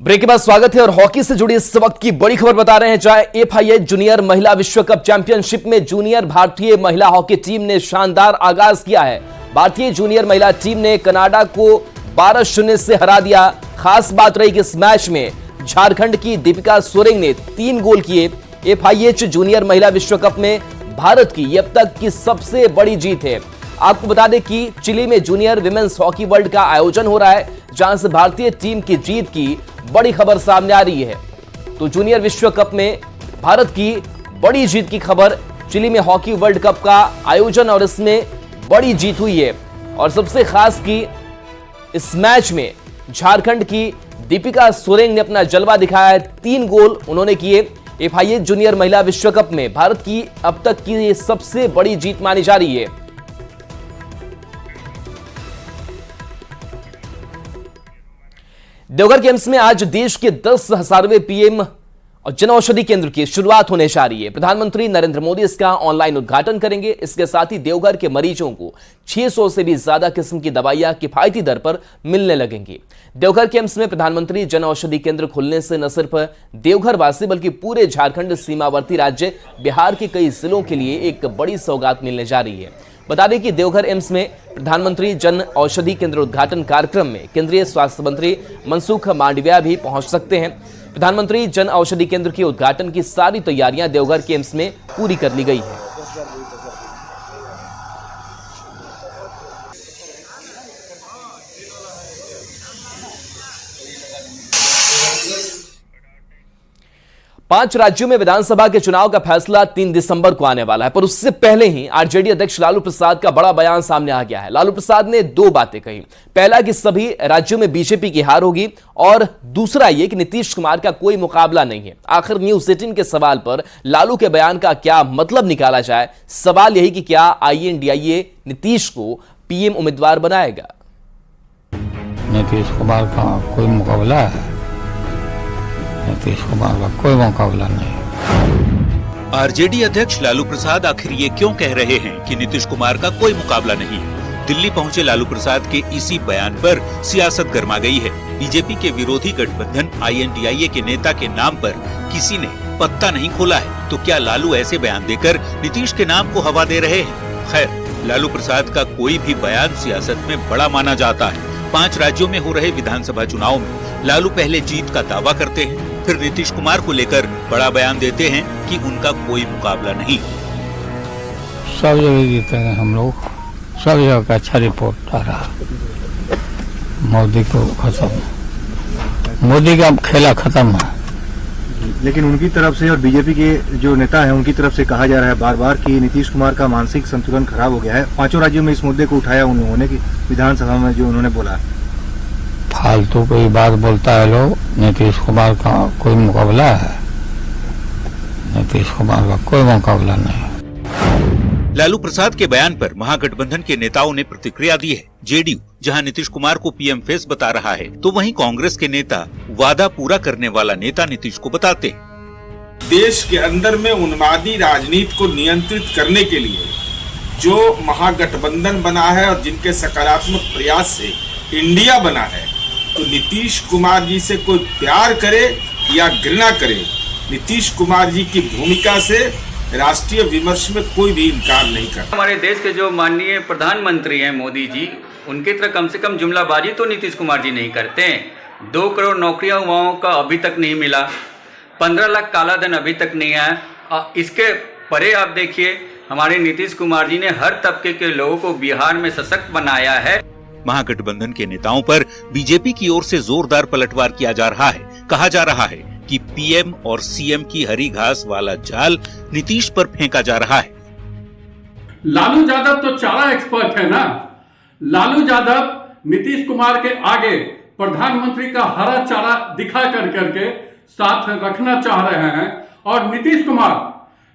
Break के बाद स्वागत है और हॉकी से जुड़ी इस वक्त की बड़ी खबर बता रहे हैं। जहां FIH जूनियर महिला विश्व कप चैंपियनशिप में जूनियर भारतीय महिला हॉकी टीम ने शानदार आगाज किया है। भारतीय जूनियर महिला टीम ने कनाडा को 12-0 से हरा दिया। खास बात रही कि इस मैच में झारखंड की दीपिका सोरेंग ने 3 गोल किए। FIH जूनियर महिला विश्व कप में भारत की अब तक की सबसे बड़ी जीत है। आपको बता दें कि चिली में जूनियर विमेंस हॉकी वर्ल्ड का आयोजन हो रहा है, जहां से भारतीय टीम की जीत की बड़ी खबर सामने आ रही है। तो जूनियर विश्व कप में भारत की बड़ी जीत की खबर, चिली में हॉकी वर्ल्ड कप का आयोजन और इसमें बड़ी जीत हुई है। और सबसे खास की इस मैच में झारखंड की दीपिका सोरेंग ने अपना जलवा दिखाया है। 3 गोल उन्होंने किए। FIH जूनियर महिला विश्व कप में भारत की अब तक की ये सबसे बड़ी जीत मानी जा रही है। देवघर के एम्स में आज देश के 10,000वें PM और जन औषधि केंद्र की शुरुआत होने जा रही है। प्रधानमंत्री नरेंद्र मोदी इसका ऑनलाइन उद्घाटन करेंगे। इसके साथ ही देवघर के मरीजों को 600 से भी ज्यादा किस्म की दवाइयां किफायती दर पर मिलने लगेंगी। देवघर के एम्स में प्रधानमंत्री जन औषधि केंद्र खुलने से न सिर्फ देवघर वासी बल्कि पूरे झारखंड सीमावर्ती राज्य बिहार के कई जिलों के लिए एक बड़ी सौगात मिलने जा रही है। बता दें कि देवघर एम्स में प्रधानमंत्री जन औषधि केंद्र उद्घाटन कार्यक्रम में केंद्रीय स्वास्थ्य मंत्री मनसुख मांडविया भी पहुंच सकते हैं। प्रधानमंत्री जन औषधि केंद्र के उद्घाटन की सारी तैयारियां देवघर के एम्स में पूरी कर ली गई है। पांच राज्यों में विधानसभा के चुनाव का फैसला 3 दिसंबर को आने वाला है, पर उससे पहले ही आरजेडी अध्यक्ष लालू प्रसाद का बड़ा बयान सामने आ गया है। लालू प्रसाद ने 2 बातें कही। पहला कि सभी राज्यों में बीजेपी की हार होगी और दूसरा यह कि नीतीश कुमार का कोई मुकाबला नहीं है। आखिर न्यूज 18 के सवाल पर लालू के बयान का क्या मतलब निकाला जाए, सवाल यही कि क्या INDIA नीतीश को PM उम्मीदवार बनाएगा। नीतीश कुमार का कोई मुकाबला है? नीतीश कुमार का कोई मुकाबला नहीं। आरजेडी अध्यक्ष लालू प्रसाद आखिर ये क्यों कह रहे हैं कि नीतीश कुमार का कोई मुकाबला नहीं? दिल्ली पहुंचे लालू प्रसाद के इसी बयान पर सियासत गर्मा गई है। बीजेपी के विरोधी गठबंधन INDIA के नेता के नाम पर किसी ने पत्ता नहीं खोला है, तो क्या लालू ऐसे बयान देकर नीतीश के नाम को हवा दे रहे हैं? खैर, लालू प्रसाद का कोई भी बयान सियासत में बड़ा माना जाता है। 5 राज्यों में हो रहे विधानसभा चुनाव में लालू पहले जीत का दावा करते हैं, फिर नीतीश कुमार को लेकर बड़ा बयान देते हैं कि उनका कोई मुकाबला नहीं। सब जगह जीतेंगे हम लोग, सब जगह का अच्छा रिपोर्ट आ रहा। मोदी को खत्म, मोदी का खेला खत्म है। लेकिन उनकी तरफ से और बीजेपी के जो नेता हैं उनकी तरफ से कहा जा रहा है बार बार कि नीतीश कुमार का मानसिक संतुलन खराब हो गया है। 5 राज्यों में इस मुद्दे को उठाया उन्होंने कि विधानसभा में जो उन्होंने बोला। फालतू कोई बात बोलता है लोग। नीतीश कुमार का कोई मुकाबला है? नीतीश कुमार का कोई मुकाबला नहीं। लालू प्रसाद के बयान पर महागठबंधन के नेताओं ने प्रतिक्रिया दी है। JDU जहां नीतीश कुमार को PM फेस बता रहा है, तो वहीं कांग्रेस के नेता वादा पूरा करने वाला नेता नीतीश को बताते हैं। देश के अंदर में उन्मादी राजनीति को नियंत्रित करने के लिए जो महागठबंधन बना है और जिनके सकारात्मक प्रयास से इंडिया बना है, तो नीतीश कुमार जी से कोई प्यार करे या घृणा करे, नीतीश कुमार जी की भूमिका से राष्ट्रीय विमर्श में कोई भी इनकार नहीं करता। हमारे देश के जो माननीय प्रधानमंत्री हैं मोदी जी, उनकी तरह कम से कम जुमलाबाजी तो नीतीश कुमार जी नहीं करते हैं। 2 करोड़ नौकरियां युवाओं का अभी तक नहीं मिला, 15 लाख काला धन अभी तक नहीं आया। इसके परे आप देखिए, हमारे नीतीश कुमार जी ने हर तबके के लोगों को बिहार में सशक्त बनाया है। महागठबंधन के नेताओं पर बीजेपी की ओर से जोरदार पलटवार किया जा रहा है। कहा जा रहा है कि PM और CM की हरी घास वाला जाल नीतीश पर फेंका जा रहा है। लालू यादव तो चारा एक्सपर्ट है ना। लालू यादव नीतीश कुमार के आगे प्रधानमंत्री का हरा चारा दिखा करके साथ रखना चाह रहे हैं, और नीतीश कुमार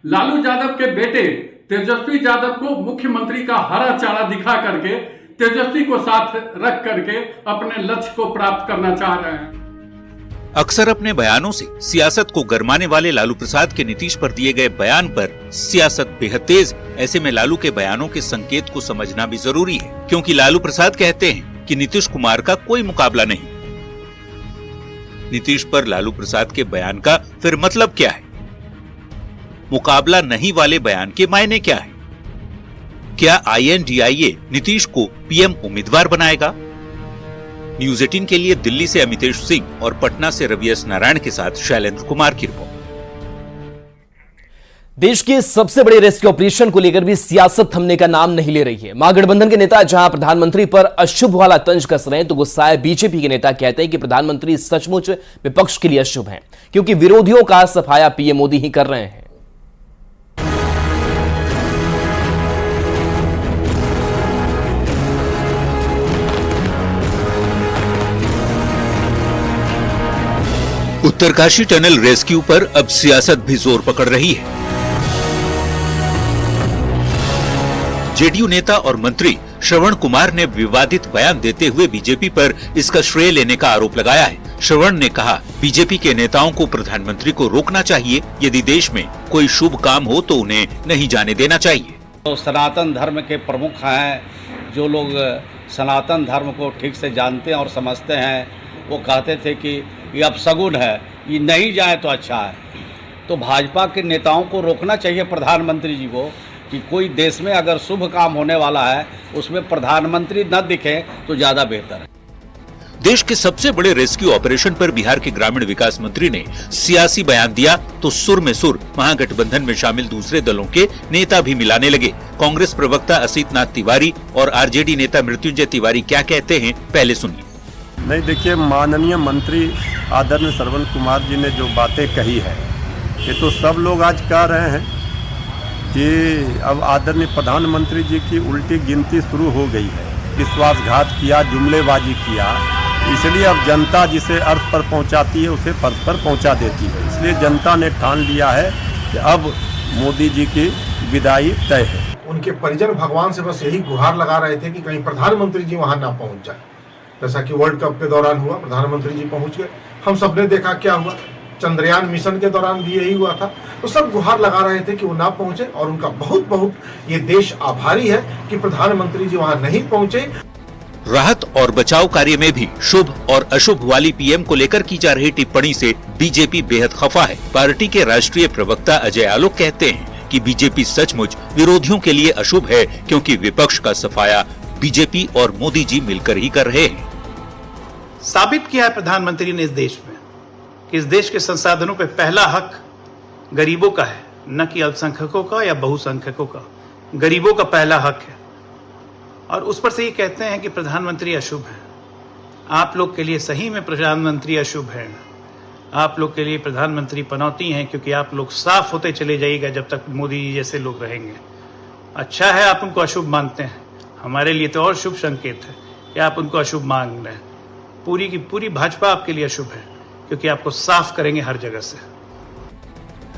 लालू यादव के बेटे तेजस्वी यादव को मुख्यमंत्री का हरा चारा दिखा करके तेजस्वी को साथ रख करके अपने लक्ष्य को प्राप्त करना चाह रहे हैं। अक्सर अपने बयानों से सियासत को गरमाने वाले लालू प्रसाद के नीतीश पर दिए गए बयान पर सियासत बेहद तेज। ऐसे में लालू के बयानों के संकेत को समझना भी जरूरी है, क्योंकि लालू प्रसाद कहते हैं कि नीतीश कुमार का कोई मुकाबला नहीं। नीतीश पर लालू प्रसाद के बयान का फिर मतलब क्या है? मुकाबला नहीं वाले बयान के मायने क्या है? क्या INDIA नीतीश को पीएम उम्मीदवार बनाएगा? न्यूज 18 के लिए दिल्ली से अमितेश सिंह और पटना से रवि एस नारायण के साथ शैलेंद्र कुमार की रिपोर्ट। देश के सबसे बड़े रेस्क्यू ऑपरेशन को लेकर भी सियासत थमने का नाम नहीं ले रही है। महागठबंधन के नेता जहां प्रधानमंत्री पर अशुभ वाला तंज कस रहे हैं, तो गुस्साए बीजेपी के नेता कहते हैं कि प्रधानमंत्री सचमुच विपक्ष के लिए अशुभ हैं, क्योंकि विरोधियों का सफाया पीएम मोदी ही कर रहे हैं। उत्तरकाशी टनल रेस्क्यू पर अब सियासत भी जोर पकड़ रही है। जेडीयू नेता और मंत्री श्रवण कुमार ने विवादित बयान देते हुए बीजेपी पर इसका श्रेय लेने का आरोप लगाया है। श्रवण ने कहा, बीजेपी के नेताओं को प्रधानमंत्री को रोकना चाहिए। यदि देश में कोई शुभ काम हो तो उन्हें नहीं जाने देना चाहिए। तो सनातन धर्म के प्रमुख हैं, जो लोग सनातन धर्म को ठीक से जानते हैं और समझते हैं, वो कहते थे कि ये अपशगुन है, ये नहीं जाए तो अच्छा है। तो भाजपा के नेताओं को रोकना चाहिए प्रधानमंत्री जी को कि कोई देश में अगर शुभ काम होने वाला है उसमें प्रधानमंत्री न दिखे तो ज्यादा बेहतर है। देश के सबसे बड़े रेस्क्यू ऑपरेशन पर बिहार के ग्रामीण विकास मंत्री ने सियासी बयान दिया तो सुर में सुर महागठबंधन में शामिल दूसरे दलों के नेता भी मिलाने लगे। कांग्रेस प्रवक्ता असित नाथ तिवारी और आरजेडी नेता मृत्युंजय तिवारी क्या कहते हैं, पहले सुनिए। नहीं, देखिए, माननीय मंत्री आदरणीय श्रवण कुमार जी ने जो बातें कही है, ये तो सब लोग आज कह रहे हैं कि अब आदरणीय प्रधानमंत्री जी की उल्टी गिनती शुरू हो गई है। विश्वासघात किया, जुमलेबाजी किया, इसलिए अब जनता जिसे अर्थ पर पहुंचाती है उसे फर्श पर पहुंचा देती है। इसलिए जनता ने ठान लिया है कि अब मोदी जी की विदाई तय है। उनके परिजन भगवान से बस यही गुहार लगा रहे थे कि कहीं प्रधानमंत्री जी वहां ना पहुंच जाए। जैसा कि वर्ल्ड कप के दौरान हुआ, प्रधानमंत्री जी पहुंच गए, हम सबने देखा क्या हुआ। चंद्रयान मिशन के दौरान भी यही हुआ था। तो सब गुहार लगा रहे थे कि वो ना पहुंचे, और उनका बहुत बहुत ये देश आभारी है कि प्रधानमंत्री जी वहां नहीं पहुंचे। राहत और बचाव कार्य में भी शुभ और अशुभ वाली पीएम को लेकर की जा रही टिप्पणी से बीजेपी बेहद खफा है। पार्टी के राष्ट्रीय प्रवक्ता अजय आलोक कहते हैं कि बीजेपी सचमुच विरोधियों के लिए अशुभ है, क्योंकि विपक्ष का सफाया बीजेपी और मोदी जी मिलकर ही कर रहे हैं। साबित किया है प्रधानमंत्री ने इस देश में कि इस देश के संसाधनों पे पहला हक गरीबों का है, न कि अल्पसंख्यकों का या बहुसंख्यकों का। गरीबों का पहला हक है, और उस पर से ये कहते हैं कि प्रधानमंत्री अशुभ है। आप लोग के लिए सही में प्रधानमंत्री अशुभ है। आप लोग के लिए प्रधानमंत्री पनौती हैं, क्योंकि आप लोग साफ होते चले जाइएगा जब तक मोदी जी जैसे लोग रहेंगे। अच्छा है आप उनको अशुभ मानते हैं, हमारे लिए तो और शुभ संकेत है कि आप उनको अशुभ मान रहे हैं। पूरी की पूरी भाजपा आपके लिए अशुभ है, क्योंकि आपको साफ करेंगे हर जगह से।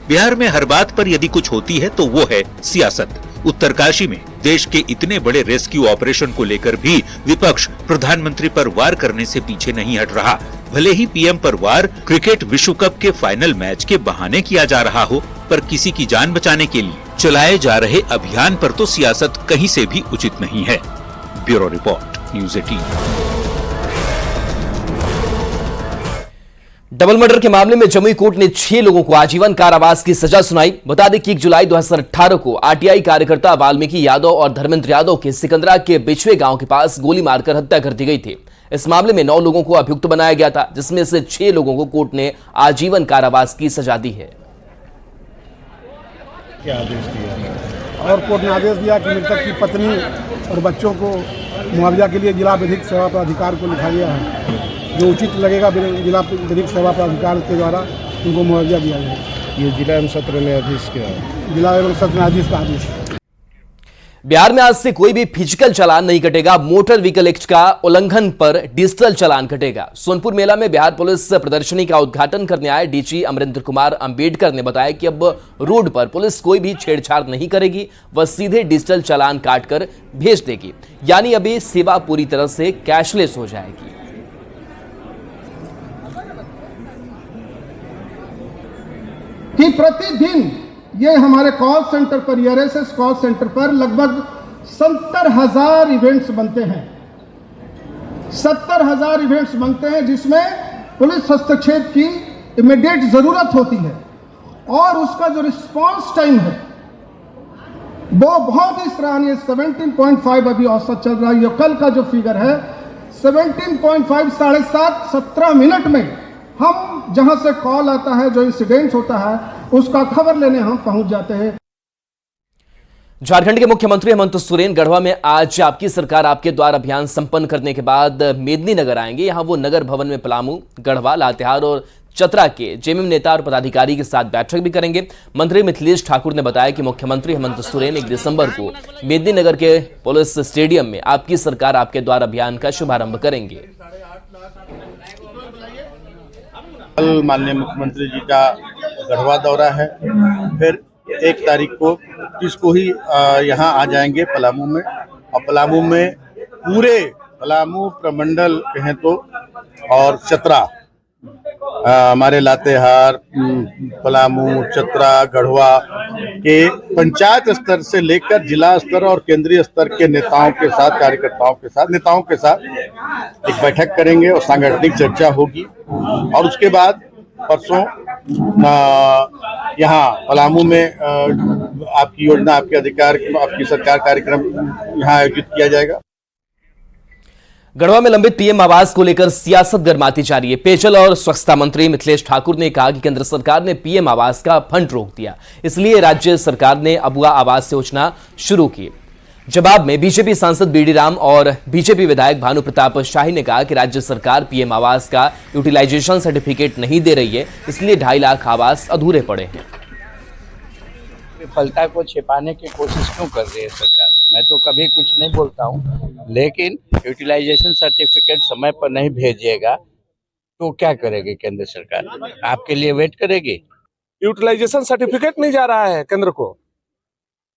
बिहार में हर बात पर यदि कुछ होती है तो वो है सियासत। उत्तरकाशी में देश के इतने बड़े रेस्क्यू ऑपरेशन को लेकर भी विपक्ष प्रधानमंत्री पर वार करने से पीछे नहीं हट रहा। भले ही पीएम पर वार क्रिकेट विश्व कप के फाइनल मैच के बहाने किया जा रहा हो, पर किसी की जान बचाने के लिए चलाए जा रहे अभियान पर तो सियासत कहीं से भी उचित नहीं है। Bureau report, news 18। Double murder के मामले में जमुई कोर्ट ने 6 लोगों को आजीवन कारावास की सजा सुनाई। बता दें कि 1 जुलाई 2018 को आरटीआई कार्यकर्ता वाल्मीकि यादव और धर्मेंद्र यादव के सिकंदरा के बिछवे गांव के पास गोली मारकर हत्या कर दी गई थी। इस मामले में 9 लोगों को अभियुक्त बनाया गया था, जिसमें से 6 लोगों को कोर्ट ने आजीवन कारावास की सजा दी है। क्या आदेश दिया? और कोर्ट ने आदेश दिया कि मृतक की पत्नी और बच्चों को मुआवजा के लिए जिला विधिक सेवा प्राधिकार को लिखा गया है। जो उचित लगेगा जिला विधिक सेवा प्राधिकार के द्वारा उनको मुआवजा दिया जाएगा। ये जिला एवं सत्र न्यायाधीश क्या है? जिला एवं सत्र न्यायाधीश का आदेश। बिहार में आज से कोई भी फिजिकल चालान नहीं कटेगा। मोटर व्हीकल एक्ट का उल्लंघन पर डिजिटल चालान कटेगा। सोनपुर मेला में बिहार पुलिस प्रदर्शनी का उद्घाटन करने आए डीजी अमरिंदर कुमार अंबेडकर ने बताया कि अब रोड पर पुलिस कोई भी छेड़छाड़ नहीं करेगी, वह सीधे डिजिटल चालान काटकर भेज देगी। यानी अभी सेवा पूरी तरह से कैशलेस हो जाएगी। कि प्रतिदिन ये हमारे कॉल सेंटर पर, आरएसएस कॉल सेंटर पर लगभग 70,000 इवेंट्स बनते हैं। 70,000 इवेंट्स बनते हैं, जिसमें पुलिस हस्तक्षेप की इमीडिएट ज़रूरत होती है और उसका जो रिस्पांस टाइम है वो बहुत ही सराहनीय। 17.5 अभी औसत चल रहा है। ये कल का जो फिगर है 17.5, 17.5 मिनट में हम जहां से कॉल आता है, जो इंसिडेंट होता है, उसका खबर लेने हम पहुंच जाते हैं। झारखंड के मुख्यमंत्री हेमंत सोरेन गढ़वा में आज आपकी सरकार आपके द्वार अभियान संपन्न करने के बाद मेदिनीनगर आएंगे। यहां वो नगर भवन में पलामू, गढ़वा, लातेहार और चतरा के जेएमएम नेता और पदाधिकारी के साथ बैठक भी करेंगे। मंत्री मिथिलेश ठाकुर ने बताया कि मुख्यमंत्री हेमंत सोरेन 1 दिसंबर को मेदिनीनगर के पुलिस स्टेडियम में आपकी सरकार आपके द्वार अभियान का शुभारंभ करेंगे। कल माननीय मुख्यमंत्री जी का गढ़वा दौरा है, फिर 1 तारीख को 30 को ही यहाँ आ जाएंगे पलामू में, और पलामू में पूरे पलामू प्रमंडल कहें तो और चतरा, हमारे लातेहार, पलामू, चतरा, गढ़वा के पंचायत स्तर से लेकर जिला स्तर और केंद्रीय स्तर के नेताओं के साथ, कार्यकर्ताओं के साथ, नेताओं के साथ एक बैठक करेंगे और सांगठनिक चर्चा होगी। और उसके बाद परसों यहाँ पलामू में आपकी योजना, आपके अधिकार, आपकी सरकार कार्यक्रम यहाँ आयोजित किया जाएगा। गढ़वा में लंबित पीएम आवास को लेकर सियासत गर्माती जा रही है। पेयजल और स्वच्छता मंत्री मिथिलेश ठाकुर ने कहा कि केंद्र सरकार ने पीएम आवास का फंड रोक दिया, इसलिए राज्य सरकार ने अबुआ आवास योजना शुरू की। जवाब में बीजेपी सांसद बीडी राम और बीजेपी विधायक भानु प्रताप शाही ने कहा कि राज्य सरकार पीएम आवास का यूटिलाइजेशन सर्टिफिकेट नहीं दे रही है, इसलिए 2.5 लाख आवास अधूरे पड़े हैं। विफलता को छिपाने की कोशिश क्यों कर रही है सरकार? मैं तो कभी कुछ नहीं बोलता हूँ, लेकिन यूटिलाइजेशन सर्टिफिकेट समय पर नहीं भेजिएगा तो क्या करेगी केंद्र सरकार? आपके लिए वेट करेगी? यूटिलाइजेशन सर्टिफिकेट नहीं जा रहा है केंद्र को।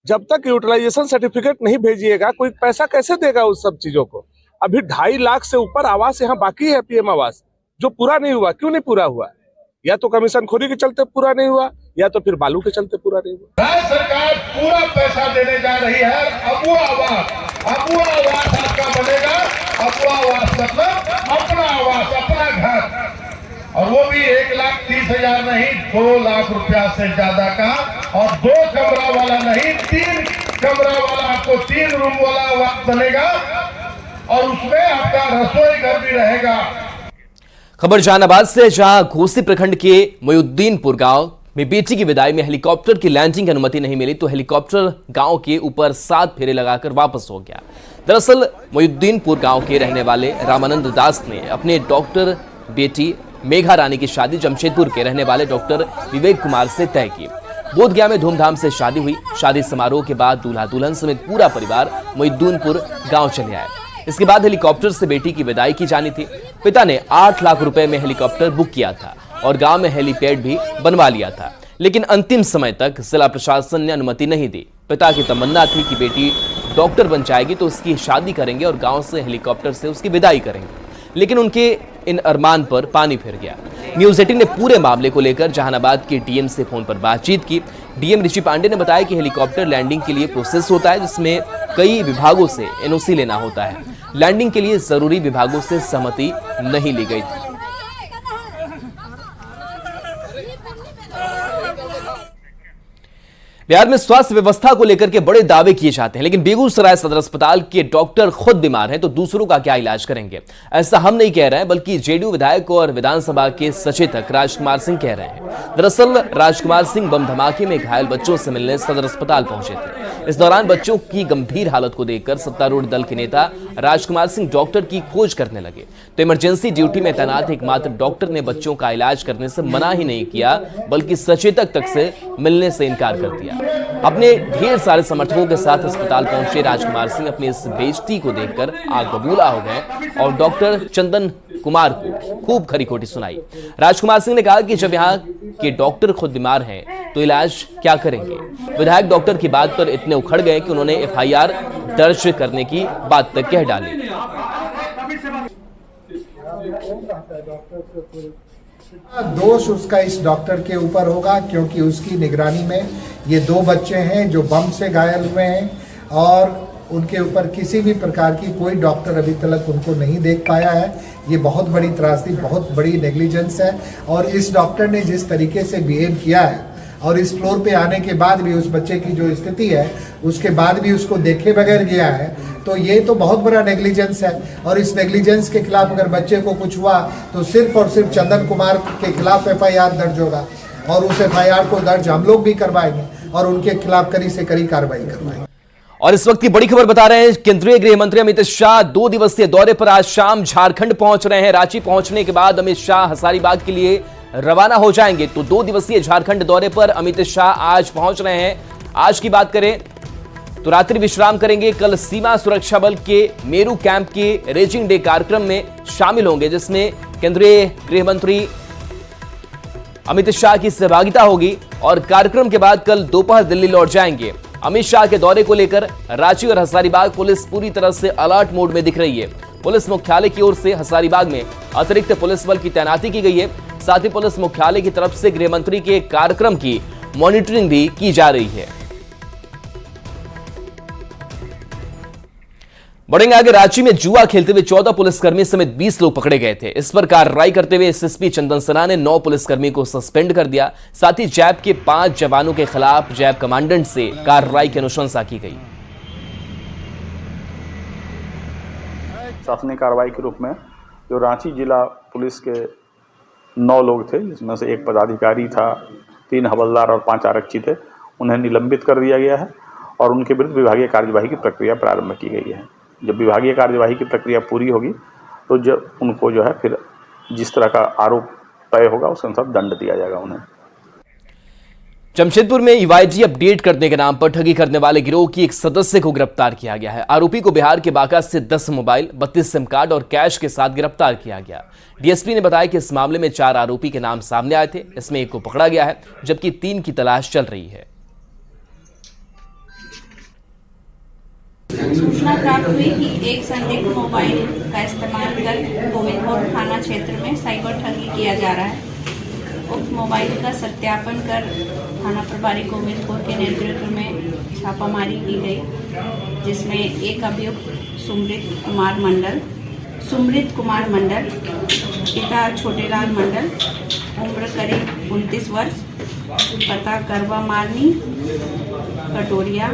जब तक यूटिलाइजेशन सर्टिफिकेट नहीं भेजिएगा, कोई पैसा कैसे देगा उस सब चीजों को? अभी 2.5 लाख से ऊपर आवास यहाँ बाकी है, पीएम आवास, जो पूरा नहीं हुआ। क्यों नहीं पूरा हुआ? या तो कमीशन खोरी के चलते पूरा नहीं हुआ, या तो फिर बालू के चलते पूरा नहीं हुआ। राज्य सरकार पूरा पैसा देने जा रही है अबुआ आवास। अबुआ आवास आपका बनेगा। अबुआ आवास मतलब अपना आवास, अपना घर, और वो भी 1,30,000 नहीं, 2 लाख रुपया से ज्यादा का, और 2 कमरा वाला नहीं, 3 कमरा वाला, आपको 3 रूम वाला आवास बनेगा, और उसमें आपका रसोई घर भी रहेगा। खबर जहानाबाद से, जहां घोसी प्रखंड के मोयुद्दीनपुर गांव में बेटी की विदाई में हेलीकॉप्टर की लैंडिंग की अनुमति नहीं मिली तो हेलीकॉप्टर गांव के ऊपर 7 फेरे लगाकर वापस हो गया। दरअसल मोयुद्दीनपुर गांव के रहने वाले रामानंद दास ने अपने डॉक्टर बेटी मेघा रानी की शादी जमशेदपुर के रहने वाले डॉक्टर विवेक कुमार से तय की। बोधगया में धूमधाम से शादी हुई। शादी समारोह के बाद दूल्हा दुल्हन समेत पूरा परिवार मोयुद्दीनपुर गांव चले आए। इसके बाद हेलीकॉप्टर से बेटी की विदाई की जानी थी। पिता ने 8 लाख रुपए में हेलीकॉप्टर बुक किया था और गांव में हेलीपैड भी बनवा लिया था, लेकिन अंतिम समय तक जिला प्रशासन ने अनुमति नहीं दी। पिता की तमन्ना थी कि बेटी डॉक्टर बन जाएगी तो उसकी शादी करेंगे और गांव से हेलीकॉप्टर से उसकी विदाई करेंगे, लेकिन उनके इन अरमान पर पानी फिर गया। न्यूज 18 ने पूरे मामले को लेकर जहानाबाद के डीएम से फोन पर बातचीत की। डीएम ऋषि पांडे ने बताया कि हेलीकॉप्टर लैंडिंग के लिए प्रोसेस होता है, जिसमें कई विभागों से एनओसी लेना होता है। लैंडिंग के लिए जरूरी विभागों से सहमति नहीं ली गई थी। बिहार में स्वास्थ्य व्यवस्था को लेकर के बड़े दावे किए जाते हैं, लेकिन बेगूसराय सदर अस्पताल के डॉक्टर खुद बीमार हैं तो दूसरों का क्या इलाज करेंगे? ऐसा हम नहीं कह रहे हैं, बल्कि जेडीयू विधायक और विधानसभा के सचेतक राजकुमार सिंह कह रहे हैं। दरअसल राजकुमार सिंह बम धमाके में घायल बच्चों से मिलने सदर अस्पताल पहुंचे थे। इस दौरान बच्चों की गंभीर हालत को देखकर सत्तारूढ़ दल के नेता राजकुमार सिंह डॉक्टर की खोज करने लगे, तो इमरजेंसी ड्यूटी में तैनात एकमात्र डॉक्टर ने बच्चों का इलाज करने से मना ही नहीं किया, बल्कि सचेतक तक से मिलने से इनकार कर दिया। अपने ढेर सारे समर्थकों के साथ अस्पताल पहुंचे राजकुमार सिंह अपनी इस बेइज्जती को देखकर आग बबूला हो गए और डॉक्टर चंदन कुमार को खूब खरी खोटी सुनाई। राजकुमार सिंह ने कहा कि जब यहाँ के डॉक्टर खुद बीमार हैं तो इलाज क्या करेंगे? विधायक डॉक्टर की बात पर इतने उखड़ गए कि उन्होंने एफआईआर दर्ज करने की बात तक कह डाली। दोष उसका इस डॉक्टर के ऊपर होगा, क्योंकि उसकी निगरानी में ये 2 बच्चे हैं जो बम से घायल हुए हैं और उनके ऊपर किसी भी प्रकार की कोई डॉक्टर अभी तक उनको नहीं देख पाया है। ये बहुत बड़ी त्रासदी, बहुत बड़ी नेग्लिजेंस है। और इस डॉक्टर ने जिस तरीके से बिहेव किया है और इस फ्लोर पे आने के बाद भी उस बच्चे की जो स्थिति है उसके बाद भी उसको देखे बगैर गया है, तो ये तो बहुत बड़ा नेग्लिजेंस है। और इस नेग्लिजेंस के खिलाफ अगर बच्चे को कुछ हुआ तो सिर्फ और सिर्फ चंदन कुमार के खिलाफ FIR दर्ज होगा और उस FIR को दर्ज हम लोग भी करवाएंगे और उनके खिलाफ कड़ी से कड़ी कार्रवाई करवाएंगे। और इस वक्त की बड़ी खबर बता रहे हैं, केंद्रीय गृह मंत्री अमित शाह 2 दिवसीय दौरे पर आज शाम झारखंड पहुंच रहे हैं। रांची पहुंचने के बाद अमित शाह हजारीबाग के लिए रवाना हो जाएंगे। तो 2 दिवसीय झारखंड दौरे पर अमित शाह आज पहुंच रहे हैं। आज की बात करें तो रात्रि विश्राम करेंगे। कल सीमा सुरक्षा बल के मेरू कैंप के रेजिंग डे कार्यक्रम में शामिल होंगे, जिसमें केंद्रीय गृह मंत्री अमित शाह की सहभागिता होगी। और कार्यक्रम के बाद कल दोपहर दिल्ली लौट जाएंगे। अमित शाह के दौरे को लेकर रांची और हजारीबाग पुलिस पूरी तरह से अलर्ट मोड में दिख रही है। पुलिस मुख्यालय की ओर से हजारीबाग में अतिरिक्त पुलिस बल की तैनाती की गई है। साथ ही पुलिस मुख्यालय की तरफ से गृह मंत्री के कार्यक्रम की मॉनिटरिंग भी की जा रही है। बढ़ेंगे आगे। रांची में जुआ खेलते हुए 14 पुलिसकर्मी समेत 20 लोग पकड़े गए थे। इस पर कार्रवाई करते हुए SSP चंदन सिन्हा ने 9 पुलिसकर्मी को सस्पेंड कर दिया। साथ ही जैप के 5 जवानों के खिलाफ जैप कमांडेंट से कार्रवाई की अनुशंसा की गई। शासनिक कार्रवाई के रूप में जो रांची जिला पुलिस के 9 लोग थे, जिसमें से 1 पदाधिकारी था, 3 हवलदार और 5 आरक्षी थे, उन्हें निलंबित कर दिया गया है और उनके विरुद्ध विभागीय कार्यवाही की प्रक्रिया प्रारंभ की गई है। जब विभागीय कार्यवाही की प्रक्रिया पूरी होगी तो जब उनको जो है फिर जिस तरह का आरोप तय होगा उस अनुसार दंड दिया जाएगा उन्हें। जमशेदपुर में EYD अपडेट करने के नाम पर ठगी करने वाले गिरोह की एक सदस्य को गिरफ्तार किया गया है। आरोपी को बिहार के बांका से 10 मोबाइल, 32 सिम कार्ड और कैश के साथ गिरफ्तार किया गया। DSP ने बताया कि इस मामले में 4 आरोपी के नाम सामने आए थे। इसमें 1 को पकड़ा गया है, जबकि 3 की तलाश चल रही है। सूचना प्राप्त हुई कि एक संदिग्ध मोबाइल का इस्तेमाल कर गोविंदपुर थाना क्षेत्र में साइबर ठगी किया जा रहा है। उक्त मोबाइल का सत्यापन कर थाना प्रभारी गोविंदपुर के नेतृत्व में छापामारी की गई, जिसमें एक अभियुक्त सुमृत कुमार मंडल, पिता छोटेलाल मंडल, उम्र करीब 29 वर्ष, पता करवा मारनी, कटोरिया,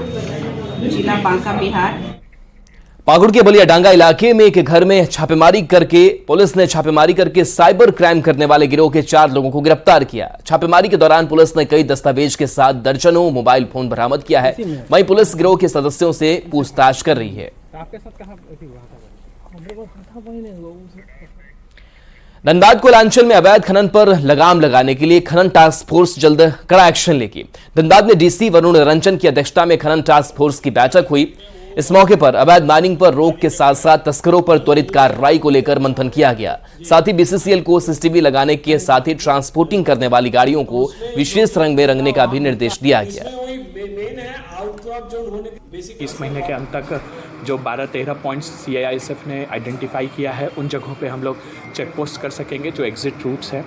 जिला बांका, बिहार। पाकुड़ के बलियाडांगा इलाके में एक घर में पुलिस ने छापेमारी करके साइबर क्राइम करने वाले गिरोह के 4 लोगों को गिरफ्तार किया। छापेमारी के दौरान पुलिस ने कई दस्तावेज के साथ दर्जनों मोबाइल फोन बरामद किया है। वहीं पुलिस गिरोह के सदस्यों से पूछताछ कर रही है। धनबाद कोयलांचल में अवैध खनन पर लगाम लगाने के लिए खनन टास्क फोर्स जल्द कड़ा एक्शन लेगी। धनबाद में DC वरुण रंजन की अध्यक्षता में खनन टास्क फोर्स की बैठक हुई। इस मौके पर अवैध माइनिंग पर रोक के साथ साथ तस्करों पर त्वरित कार्रवाई को लेकर मंथन किया गया। साथ ही BCCL को CCTV लगाने के साथ ही ट्रांसपोर्टिंग करने वाली गाड़ियों को विशेष रंग में रंगने का भी निर्देश दिया गया। इस महीने के अंत तक जो 12-13 पॉइंट्स CISF ने आइडेंटिफाई किया है, उन जगहों पे हम लोग चेक पोस्ट कर सकेंगे जो एग्जिट रूट्स हैं।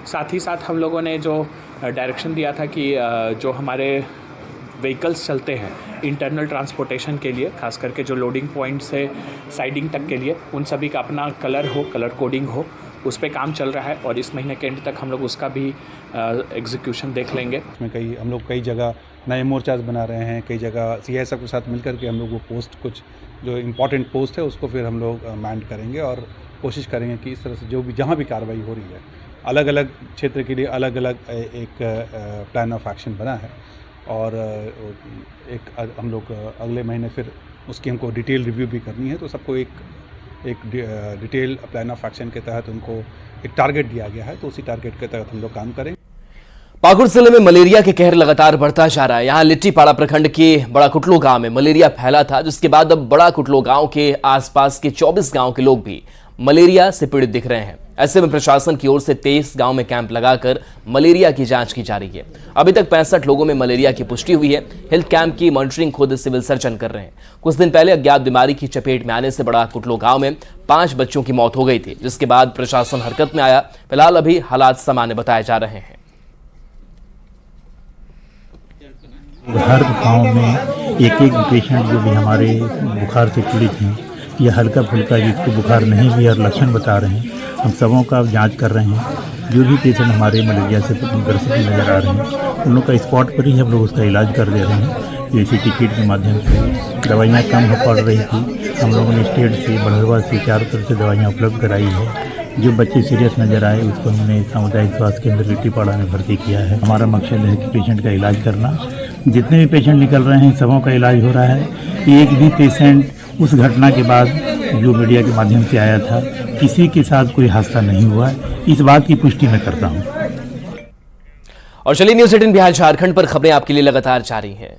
साथ ही साथ हम लोगों ने जो डायरेक्शन दिया था कि जो हमारे व्हीकल्स चलते हैं इंटरनल ट्रांसपोर्टेशन के लिए, खास करके जो लोडिंग पॉइंट से साइडिंग तक के लिए, उन सभी का अपना कलर कोडिंग हो, उस पे काम चल रहा है और इस महीने के एंड तक हम लोग उसका भी एग्जीक्यूशन देख लेंगे। इसमें हम लोग कई जगह नए मोर्चाज बना रहे हैं, कई जगह CISF के साथ मिलकर के हम लोग वो पोस्ट, कुछ जो इम्पोर्टेंट पोस्ट है उसको फिर हम लोग मैंड करेंगे और कोशिश करेंगे कि इस तरह से जो भी जहाँ भी कार्रवाई हो रही है, अलग अलग क्षेत्र के लिए अलग अलग एक प्लान ऑफ एक्शन बना है और एक हम लोग अगले महीने फिर उसकी हमको डिटेल रिव्यू भी करनी है। तो सबको एक डिटेल प्लान ऑफ एक्शन के तहत उनको एक टारगेट दिया गया है, तो उसी टारगेट के तहत हम लोग काम करेंगे। पाकुड़ जिले में मलेरिया के कहर लगातार बढ़ता जा रहा है। यहाँ लिट्टीपाड़ा प्रखंड के बड़ा कुटलो गांव में मलेरिया फैला था, जिसके बाद अब बड़ा कुटलो गांव के आसपास के 24 गांव के लोग भी मलेरिया से पीड़ित दिख रहे हैं। ऐसे में प्रशासन की ओर से 23 गांव में कैंप लगाकर मलेरिया की जांच की जा रही है। अभी तक 65 लोगों में मलेरिया की पुष्टि हुई है। हेल्थ कैंप की मॉनिटरिंग खुद सिविल सर्जन कर रहे हैं। कुछ दिन पहले अज्ञात बीमारी की चपेट में आने से बड़ा कुटलो गांव में 5 बच्चों की मौत हो गई थी, जिसके बाद प्रशासन हरकत में आया। फिलहाल अभी हालात सामान्य बताए जा रहे हैं। हर गांव में एक एक पेशेंट जो भी हमारे बुखार से पीड़ित हैं या हल्का फुल्का जिसको बुखार नहीं भी और लक्षण बता रहे हैं, हम सबों का जांच कर रहे हैं। जो भी पेशेंट हमारे मलेरिया से ग्रसित नज़र आ रहे हैं उन लोग का स्पॉट पर ही हम लोग उसका इलाज कर दे रहे हैं। जैसे टिकट के माध्यम से दवाइयाँ कम हो पड़ रही थी, हम लोगों ने स्टेट से बढ़वा से चारों तरफ से दवाइयाँ उपलब्ध कराई है। जो बच्चे सीरियस नज़र आए उसको हमने सामुदायिक स्वास्थ्य केंद्र लिट्टीपाड़ा में भर्ती किया है। हमारा मकसद है कि पेशेंट का इलाज करना। जितने भी पेशेंट निकल रहे हैं सबों का इलाज हो रहा है। एक भी पेशेंट उस घटना के बाद जो मीडिया के माध्यम से आया था किसी के साथ कोई हादसा नहीं हुआ, इस बात की पुष्टि मैं करता हूँ। और चलिए न्यूज़ 18 बिहार झारखंड पर खबरें आपके लिए लगातार जारी हैं।